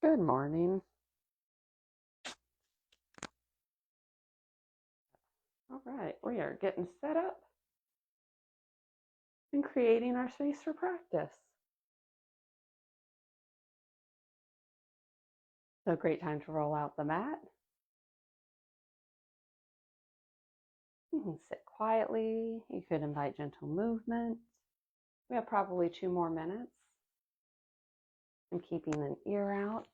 Good morning. All right, we are getting set up and creating our space for practice. So, great time to roll out the mat. You can sit quietly. You could invite gentle movement. We have probably 2 more minutes. I'm keeping an ear out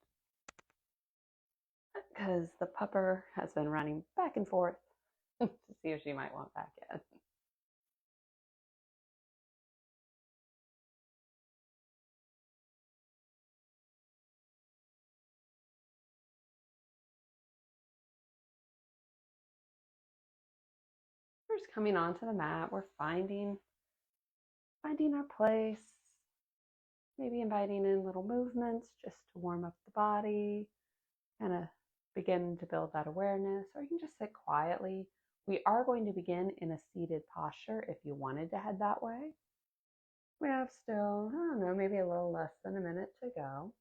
because the pupper has been running back and forth to see if she might want back in. First, coming onto the mat, we're finding our place. Maybe inviting in little movements just to warm up the body, kind of begin to build that awareness, or you can just sit quietly. We are going to begin in a seated posture if you wanted to head that way. We have still, I don't know, maybe a little less than a minute to go.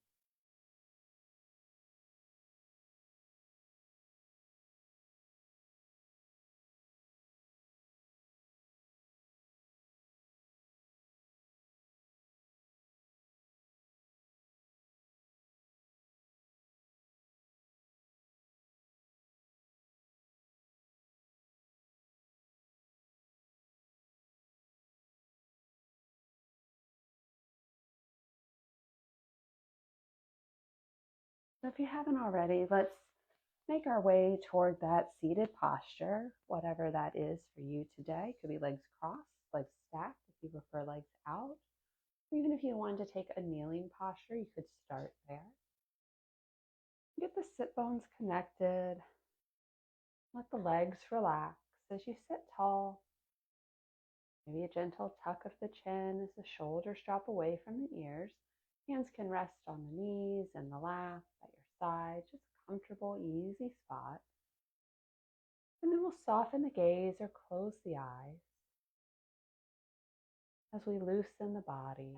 So if you haven't already, let's make our way toward that seated posture, whatever that is for you today. Could be legs crossed, legs stacked if you prefer legs out. Or even if you wanted to take a kneeling posture, you could start there. Get the sit bones connected. Let the legs relax as you sit tall. Maybe a gentle tuck of the chin as the shoulders drop away from the ears. Hands can rest on the knees and the lap, at your side, just a comfortable, easy spot. And then we'll soften the gaze or close the eyes as we loosen the body.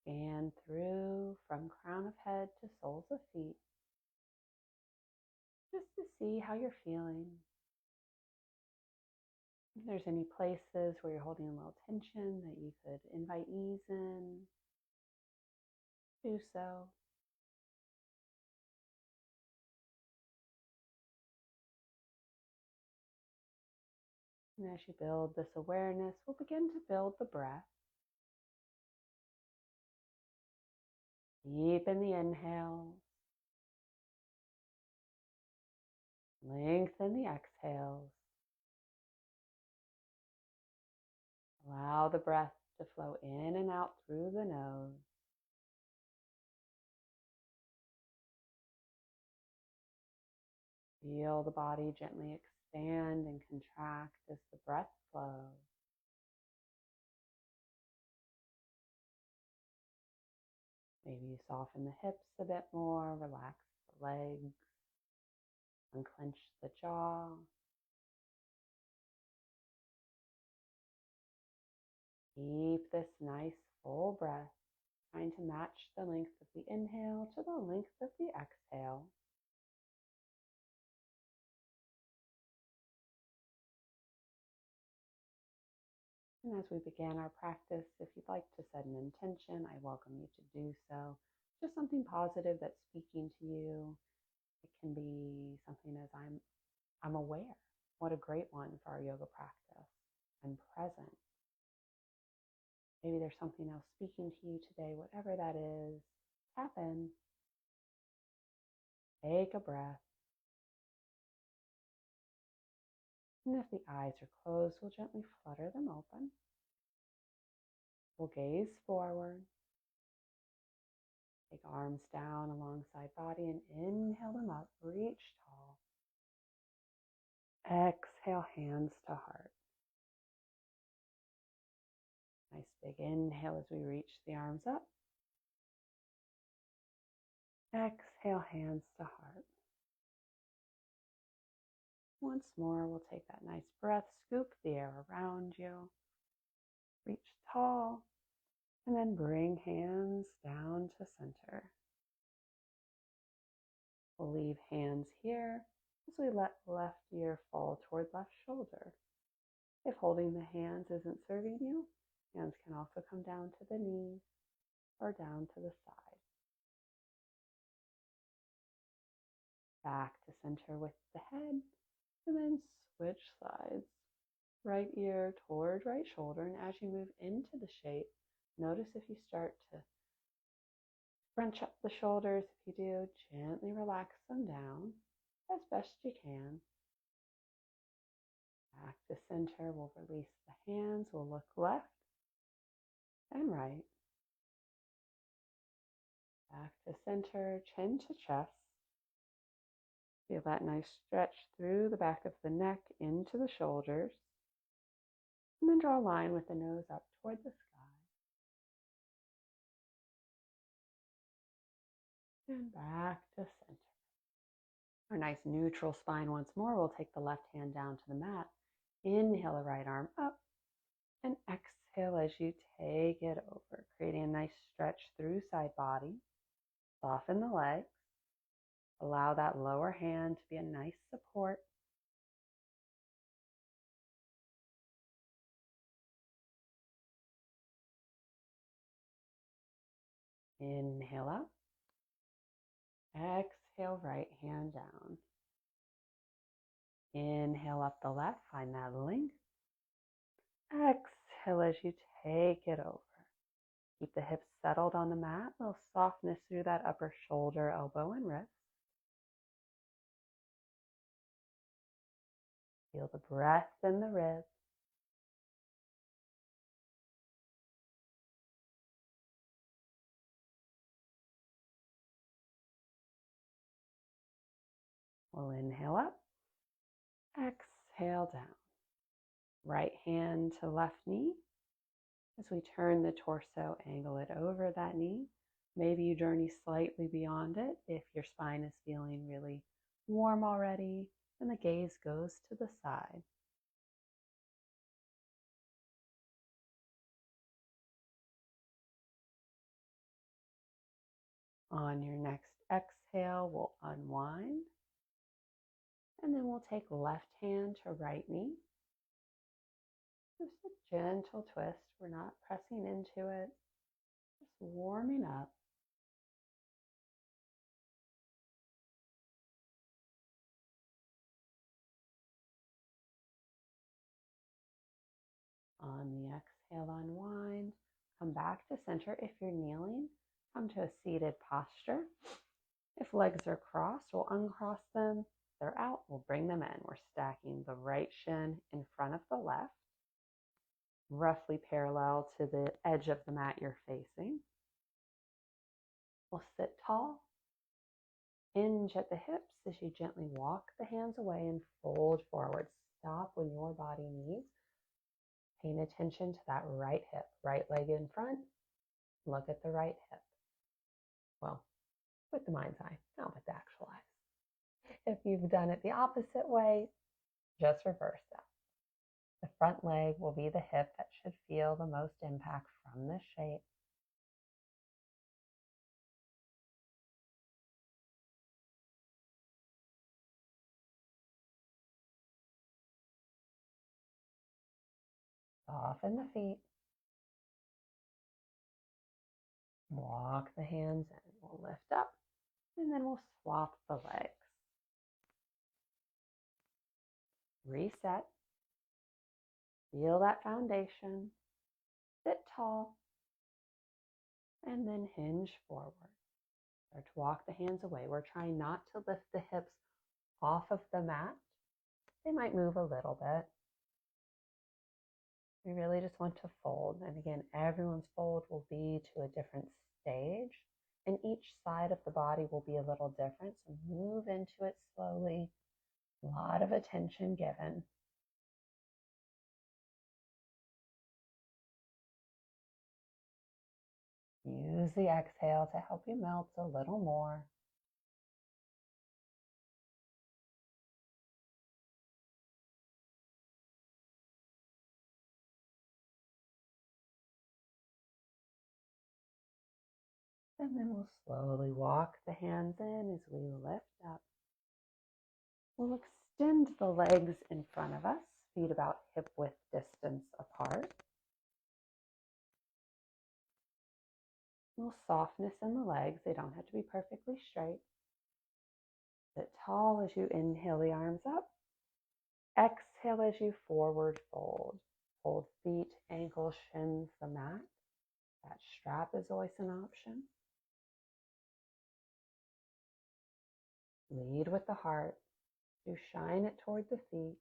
Scan through from crown of head to soles of feet, just to see how you're feeling. If there's any places where you're holding a little tension that you could invite ease in, do so. And as you build this awareness, we'll begin to build the breath. Deepen the inhales. Lengthen the exhales. Allow the breath to flow in and out through the nose. Feel the body gently expand and contract as the breath flows. Maybe you soften the hips a bit more, relax the legs, unclench the jaw. Keep this nice full breath, trying to match the length of the inhale to the length of the exhale. And as we begin our practice, if you'd like to set an intention, I welcome you to do so. Just something positive that's speaking to you. It can be something as I'm aware. What a great one for our yoga practice. I'm present. Maybe there's something else speaking to you today, whatever that is. Tap in. Take a breath. And if the eyes are closed, we'll gently flutter them open. We'll gaze forward. Take arms down alongside body and inhale them up. Reach tall. Exhale, hands to heart. Nice big inhale as we reach the arms up. Exhale, hands to heart. Once more, we'll take that nice breath, scoop the air around you. Reach tall, and then bring hands down to center. We'll leave hands here as we let left ear fall toward left shoulder. If holding the hands isn't serving you, hands can also come down to the knees or down to the side. Back to center with the head, and then switch sides. Right ear toward right shoulder, and as you move into the shape, notice if you start to scrunch up the shoulders. If you do, gently relax them down as best you can. Back to center, we'll release the hands, we'll look left and right. Back to center, chin to chest. Feel that nice stretch through the back of the neck into the shoulders. And then draw a line with the nose up toward the sky. And back to center. Our nice neutral spine once more. We'll take the left hand down to the mat. Inhale the right arm up. And exhale as you take it over, creating a nice stretch through side body. Soften the legs. Allow that lower hand to be a nice support. Inhale up. Exhale, right hand down. Inhale up the left, find that length. Exhale as you take it over. Keep the hips settled on the mat, a little softness through that upper shoulder, elbow, and wrist. Feel the breath in the ribs. We'll inhale up, exhale down. Right hand to left knee. As we turn the torso, angle it over that knee. Maybe you journey slightly beyond it. If your spine is feeling really warm already, then the gaze goes to the side. On your next exhale, we'll unwind. And then we'll take left hand to right knee. Just a gentle twist. We're not pressing into it, just warming up. On the exhale, unwind. Come back to center. If you're kneeling, come to a seated posture. If legs are crossed, we'll uncross them. If they're out, we'll bring them in. We're stacking the right shin in front of the left, roughly parallel to the edge of the mat you're facing. We'll sit tall. Hinge at the hips as you gently walk the hands away and fold forward. Stop when your body needs. Paying attention to that right hip, right leg in front. Look at the right hip. Well, with the mind's eye, not with the actual eyes. If you've done it the opposite way, just reverse that. The front leg will be the hip that should feel the most impact from this shape. Soften the feet. Walk the hands in. We'll lift up, and then we'll swap the legs. Reset. Feel that foundation. Sit tall. And then hinge forward. Start to walk the hands away. We're trying not to lift the hips off of the mat. They might move a little bit. We really just want to fold. And again, everyone's fold will be to a different stage. And each side of the body will be a little different. So move into it slowly. A lot of attention given. Use the exhale to help you melt a little more. And then we'll slowly walk the hands in as we lift up. We'll extend the legs in front of us, feet about hip width distance apart. A little softness in the legs. They don't have to be perfectly straight. Sit tall as you inhale the arms up. Exhale as you forward fold. Hold feet, ankles, shins, the mat. That strap is always an option. Lead with the heart. You shine it toward the feet,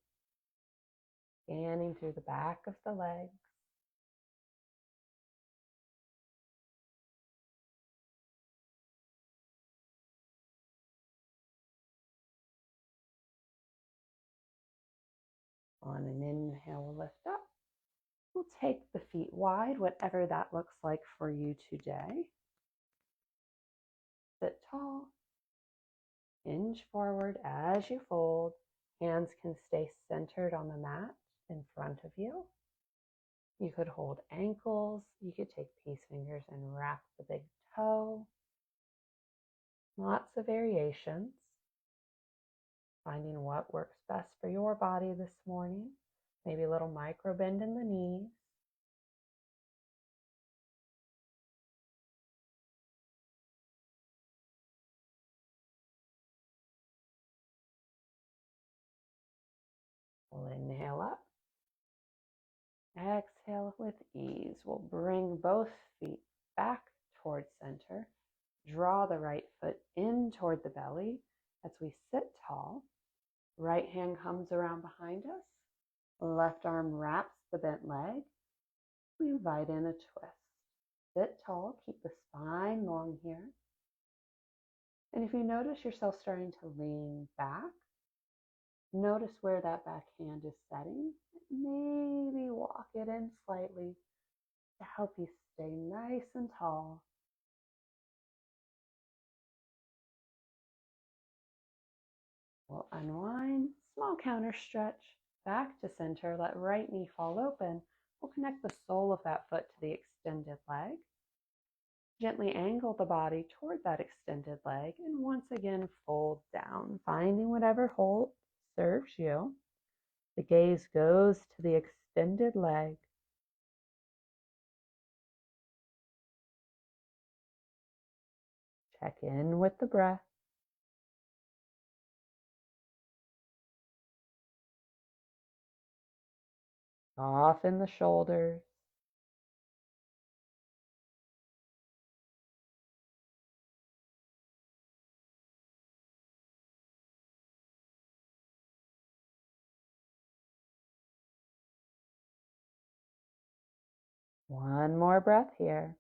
scanning through the back of the legs. On an inhale, we'll lift up. We'll take the feet wide, whatever that looks like for you today. Sit tall. Hinge forward as you fold. Hands can stay centered on the mat in front of you. You could hold ankles. You could take peace fingers and wrap the big toe. Lots of variations. Finding what works best for your body this morning. Maybe a little micro bend in the knees. We'll inhale up. Exhale with ease. We'll bring both feet back towards center. Draw the right foot in toward the belly as we sit tall. Right hand comes around behind us. Left arm wraps the bent leg. We invite in a twist. Sit tall. Keep the spine long here. And if you notice yourself starting to lean back, notice where that back hand is setting. Maybe walk it in slightly to help you stay nice and tall. We'll unwind, small counter stretch, back to center, let right knee fall open. We'll connect the sole of that foot to the extended leg. Gently angle the body toward that extended leg and once again fold down, finding whatever hold serves you. The gaze goes to the extended leg. Check in with the breath. Soften the shoulders. One more breath here.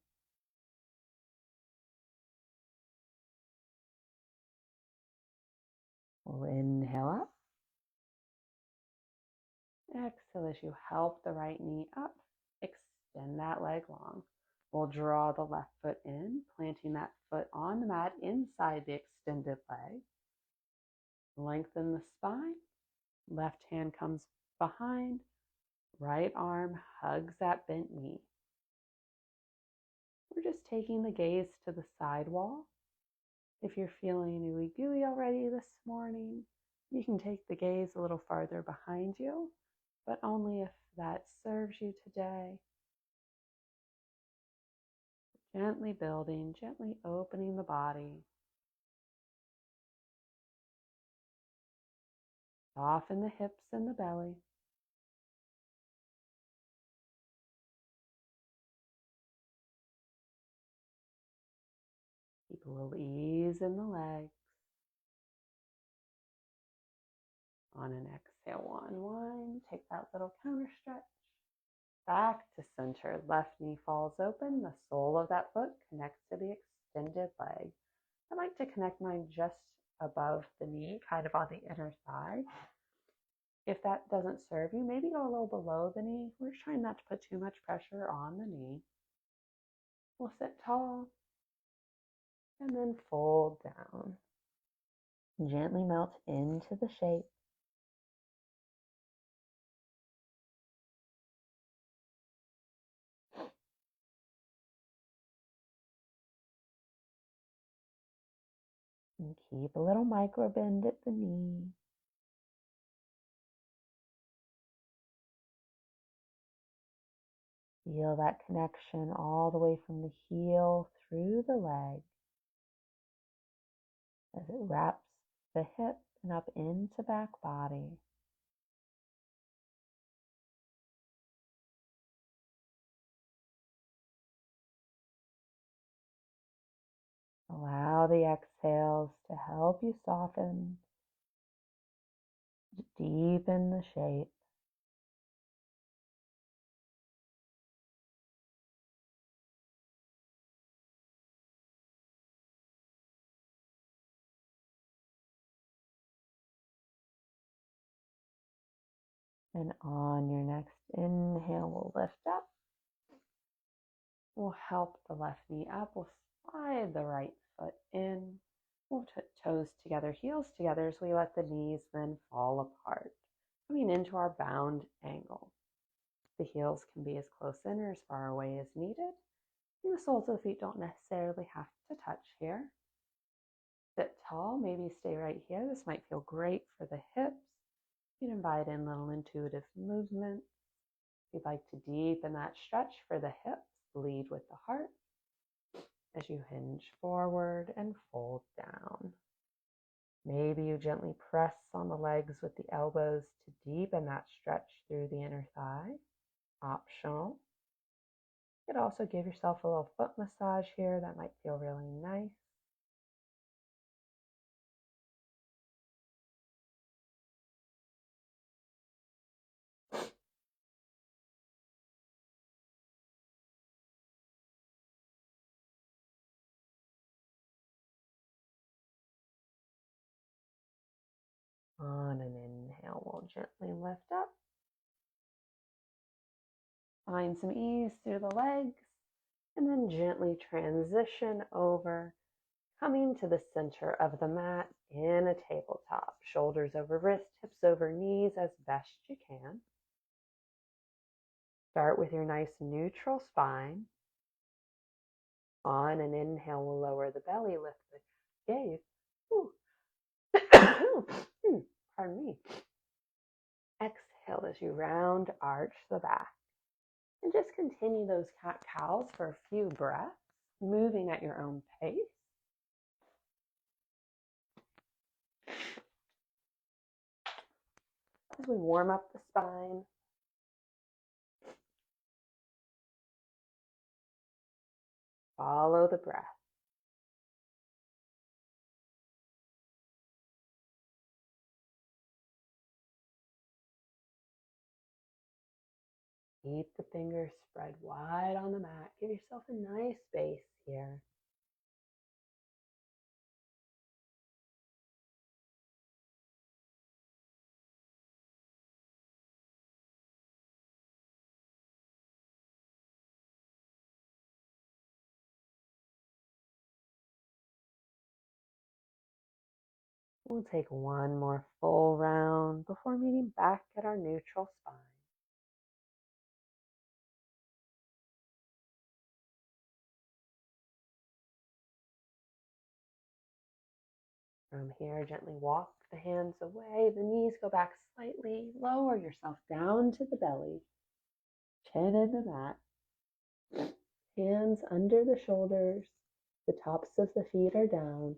We'll inhale up. Exhale as you help the right knee up. Extend that leg long. We'll draw the left foot in, planting that foot on the mat inside the extended leg. Lengthen the spine. Left hand comes behind. Right arm hugs that bent knee. We're just taking the gaze to the side wall. If you're feeling ooey gooey already this morning, you can take the gaze a little farther behind you, but only if that serves you today. Gently building, gently opening the body. Soften the hips and the belly. Keep a little ease in the legs. On an exhale, unwind. Take that little counter stretch. Back to center. Left knee falls open. The sole of that foot connects to the extended leg. I like to connect mine just above the knee, kind of on the inner thigh. If that doesn't serve you, maybe go a little below the knee. We're trying not to put too much pressure on the knee. We'll sit tall and then fold down. Gently melt into the shape. And keep a little micro bend at the knee. Feel that connection all the way from the heel through the leg as it wraps the hip and up into back body. Allow the exhales to help you soften, deepen the shape. And on your next inhale, we'll lift up. We'll help the left knee up. We'll slide the right foot in. We'll toes together, heels together, as we let the knees then fall apart, coming into our bound angle. The heels can be as close in or as far away as needed. And the soles of the feet don't necessarily have to touch here. Sit tall, maybe stay right here. This might feel great for the hips. You can invite in little intuitive movement. If you'd like to deepen that stretch for the hips, lead with the heart as you hinge forward and fold down. Maybe you gently press on the legs with the elbows to deepen that stretch through the inner thigh. Optional. You could also give yourself a little foot massage here. That might feel really nice. On an inhale, we'll gently lift up. Find some ease through the legs, and then gently transition over, coming to the center of the mat in a tabletop. Shoulders over wrists, hips over knees as best you can. Start with your nice neutral spine. On an inhale, we'll lower the belly, lift the gaze. Pardon me. Exhale as you round arch the back. And just continue those cat-cows for a few breaths, moving at your own pace. As we warm up the spine, follow the breath. Keep the fingers spread wide on the mat. Give yourself a nice space here. We'll take one more full round before meeting back at our neutral spine. From here, gently walk the hands away. The knees go back slightly. Lower yourself down to the belly. Chin in the mat. Hands under the shoulders. The tops of the feet are down.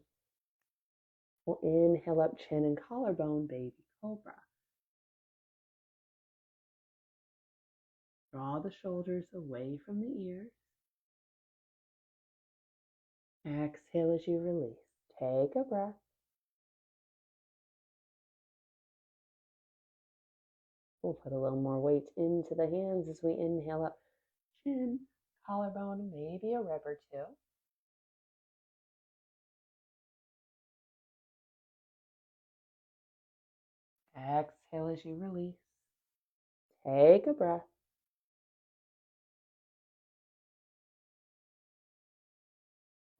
We'll inhale up, chin and collarbone, baby cobra. Draw the shoulders away from the ears. Exhale as you release. Take a breath. We'll put a little more weight into the hands as we inhale up, chin, collarbone, maybe a rib or two. Exhale as you release. Take a breath.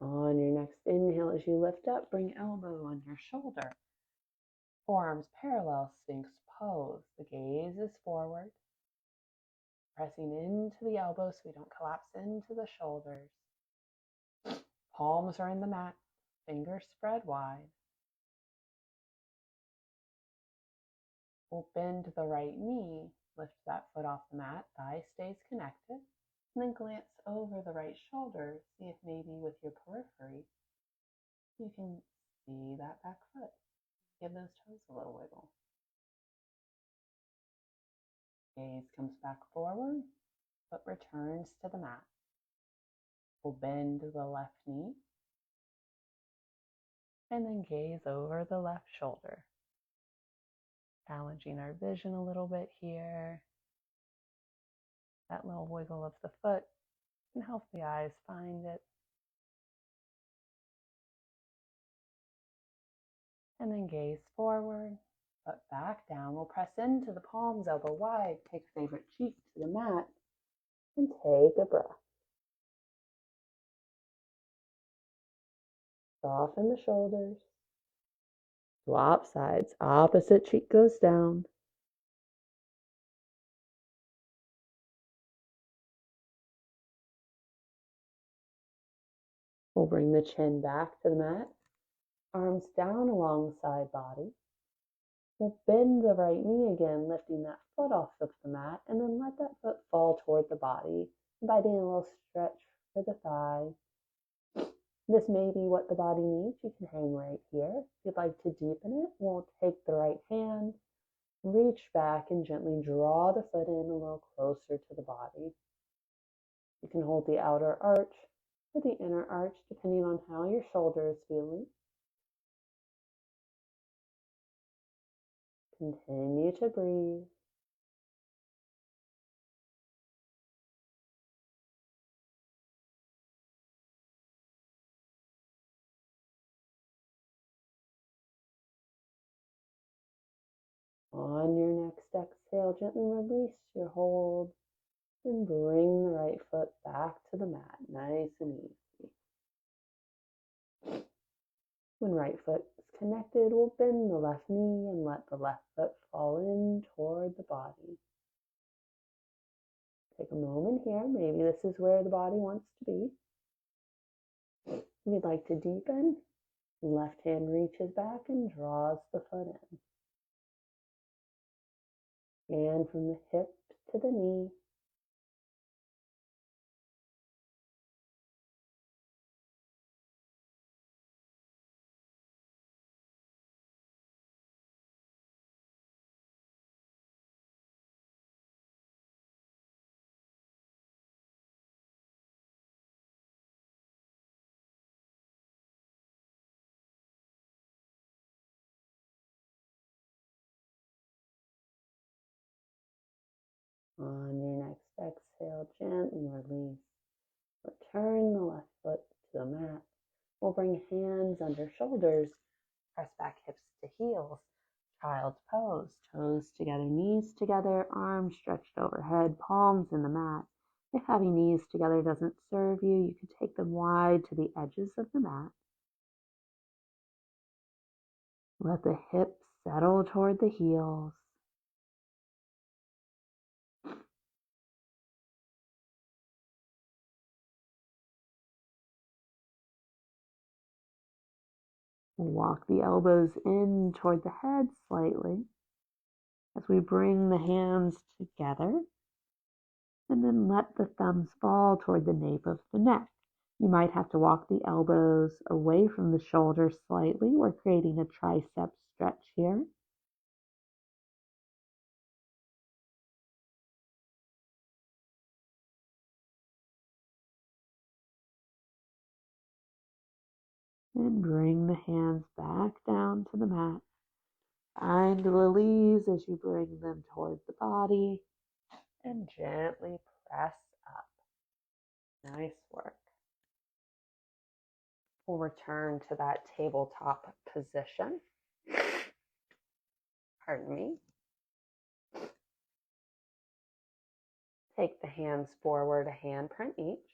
On your next inhale, as you lift up, bring elbow under shoulder. Forearms parallel, Sphinx pose. The gaze is forward. Pressing into the elbows so we don't collapse into the shoulders. Palms are in the mat. Fingers spread wide. We'll bend the right knee, lift that foot off the mat, thigh stays connected, and then glance over the right shoulder. See if maybe with your periphery you can see that back foot. Give those toes a little wiggle. Gaze comes back forward, foot returns to the mat. We'll bend the left knee, and then gaze over the left shoulder. Challenging our vision a little bit here. That little wiggle of the foot can help the eyes find it. And then gaze forward, foot back down. We'll press into the palms, elbow wide, take favorite cheek to the mat, and take a breath. Soften the shoulders. Swap sides, opposite cheek goes down. We'll bring the chin back to the mat, arms down alongside body. We'll bend the right knee again, lifting that foot off of the mat, and then let that foot fall toward the body, inviting a little stretch for the thigh. This may be what the body needs. You can hang right here. If you'd like to deepen it, we'll take the right hand, reach back, and gently draw the foot in a little closer to the body. You can hold the outer arch or the inner arch, depending on how your shoulder is feeling. Continue to breathe. On your next exhale, gently release your hold and bring the right foot back to the mat, nice and easy. When right foot is connected, we'll bend the left knee and let the left foot fall in toward the body. Take a moment here. Maybe this is where the body wants to be. If you'd like to deepen, left hand reaches back and draws the foot in. And from the hip to the knee. On your next exhale, gently release. Return the left foot to the mat. We'll bring hands under shoulders. Press back hips to heels. Child's pose. Toes together, knees together, arms stretched overhead, palms in the mat. If having knees together doesn't serve you, you can take them wide to the edges of the mat. Let the hips settle toward the heels. Walk the elbows in toward the head slightly as we bring the hands together, and then let the thumbs fall toward the nape of the neck. You might have to walk the elbows away from the shoulders slightly. We're creating a tricep stretch here. And bring the hands back down to the mat. Find the release as you bring them toward the body and gently press up. Nice work. We'll return to that tabletop position. Pardon me. Take the hands forward, a handprint each.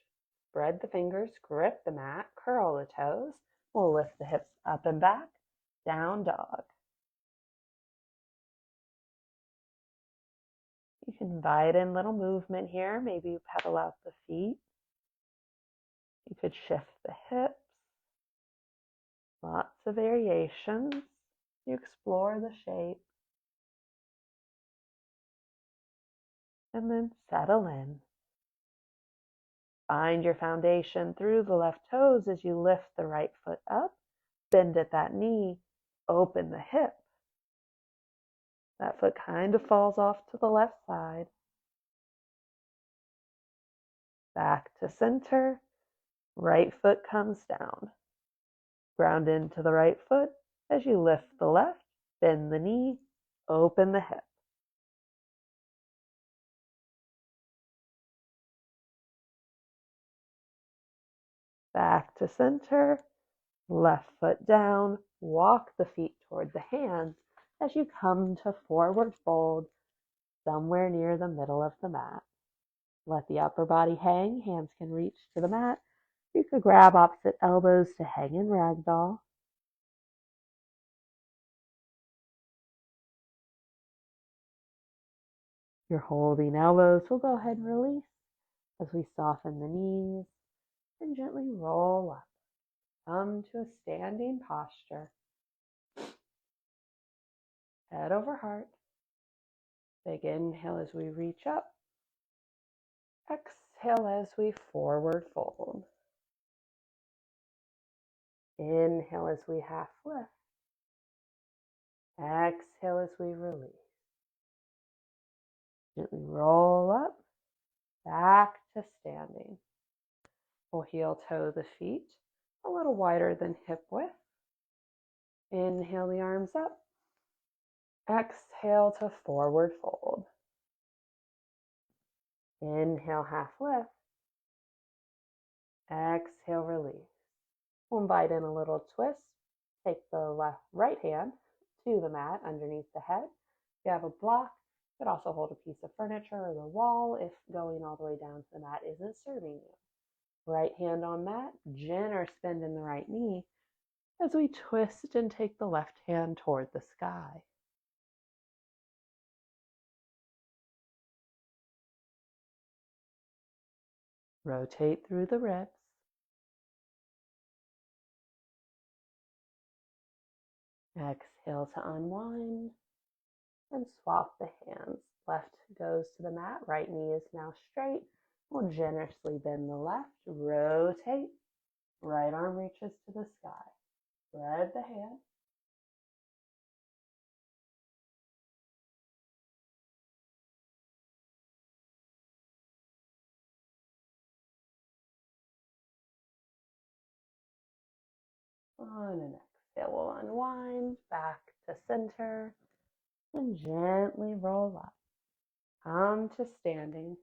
Spread the fingers, grip the mat, curl the toes. We'll lift the hips up and back, down dog. You can invite in little movement here. Maybe you pedal out the feet. You could shift the hips. Lots of variations. You explore the shape and then settle in. Find your foundation through the left toes as you lift the right foot up. Bend at that knee. Open the hip. That foot kind of falls off to the left side. Back to center. Right foot comes down. Ground into the right foot as you lift the left. Bend the knee. Open the hip. Back to center. Left foot down. Walk the feet toward the hands as you come to forward fold somewhere near the middle of the mat. Let the upper body hang. Hands can reach to the mat. You could grab opposite elbows to hang in ragdoll. You're holding elbows. We'll go ahead and release as we soften the knees and gently roll up. Come to a standing posture. Head over heart. Big inhale as we reach up. Exhale as we forward fold. Inhale as we half lift. Exhale as we release. Gently roll up, back to standing. We'll heel toe the feet a little wider than hip width. Inhale the arms up. Exhale to forward fold. Inhale, half lift. Exhale, release. We'll invite in a little twist. Take the right hand to the mat underneath the head. If you have a block, you could also hold a piece of furniture or the wall if going all the way down to the mat isn't serving you. Right hand on mat, generous bend in the right knee as we twist and take the left hand toward the sky. Rotate through the ribs. Exhale to unwind and swap the hands. Left goes to the mat, right knee is now straight. We'll generously bend the left, rotate, right arm reaches to the sky. Spread the hand. On an exhale, we'll unwind back to center and gently roll up. Come to standing.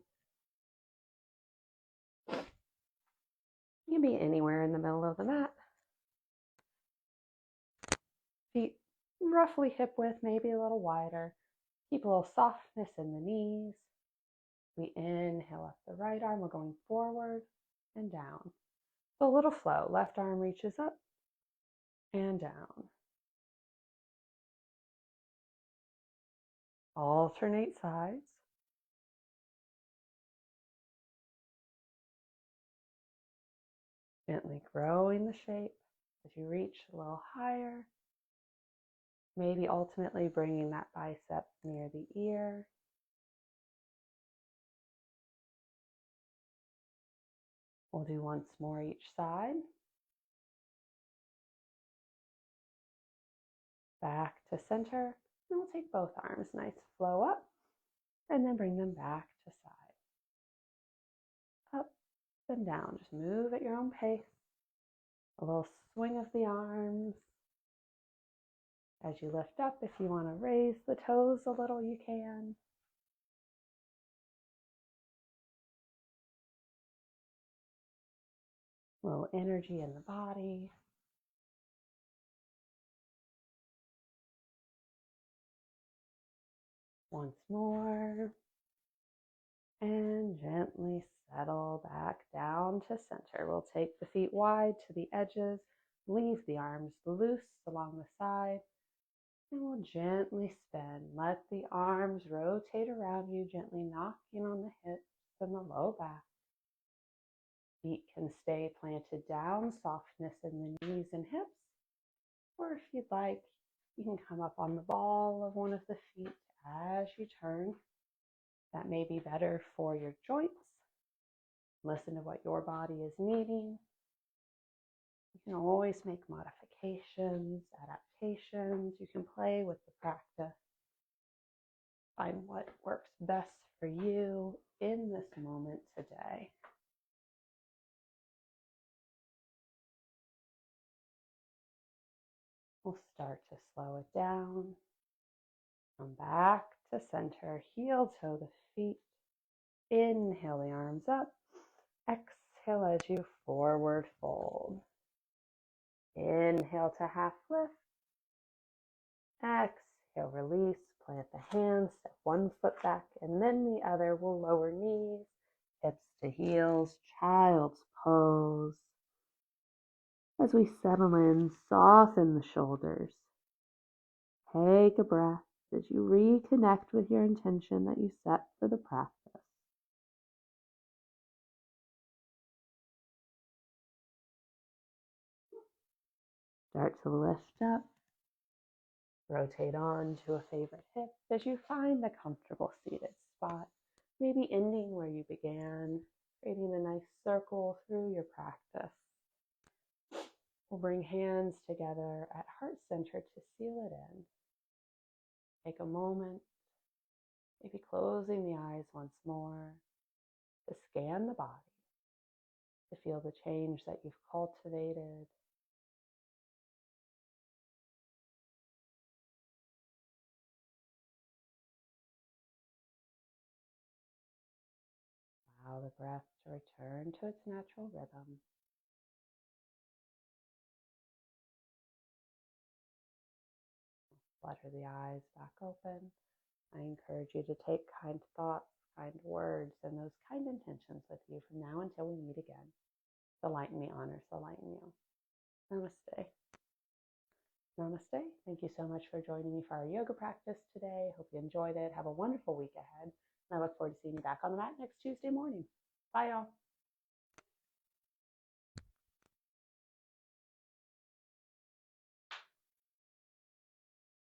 You can be anywhere in the middle of the mat. Feet roughly hip width, maybe a little wider. Keep a little softness in the knees. We inhale up the right arm. We're going forward and down. So a little flow. Left arm reaches up and down. Alternate sides. Gently growing the shape as you reach a little higher. Maybe ultimately bringing that bicep near the ear. We'll do once more each side. Back to center. And we'll take both arms. Nice flow up. And then bring them back to side. Up and down. Just move at your own pace. A little swing of the arms. As you lift up, if you want to raise the toes a little, you can. A little energy in the body. Once more. And gently settle back down to center. We'll take the feet wide to the edges. Leave the arms loose along the side. And we'll gently spin. Let the arms rotate around you, gently knocking on the hips and the low back. Feet can stay planted down, softness in the knees and hips. Or if you'd like, you can come up on the ball of one of the feet as you turn. That may be better for your joints. Listen to what your body is needing. You can always make modifications, adaptations. You can play with the practice. Find what works best for you in this moment today. We'll start to slow it down. Come back to center, heel toe the feet. Inhale the arms up. Exhale as you forward fold. Inhale to half lift. Exhale, release. Plant the hands, step one foot back, and then the other. Will lower knees, hips to heels, child's pose. As we settle in, soften the shoulders. Take a breath as you reconnect with your intention that you set for the practice. Start to lift up. Rotate on to a favorite hip as you find a comfortable seated spot, maybe ending where you began, creating a nice circle through your practice. We'll bring hands together at heart center to seal it in. Take a moment, maybe closing the eyes once more, to scan the body, to feel the change that you've cultivated. Allow the breath to return to its natural rhythm. Flutter the eyes back open. I encourage you to take kind thoughts, kind words, and those kind intentions with you from now until we meet again. Delight in me honors delight in you. Namaste. Namaste. Thank you so much for joining me for our yoga practice today. Hope you enjoyed it. Have a wonderful week ahead. And I look forward to seeing you back on the mat next Tuesday morning. Bye, y'all.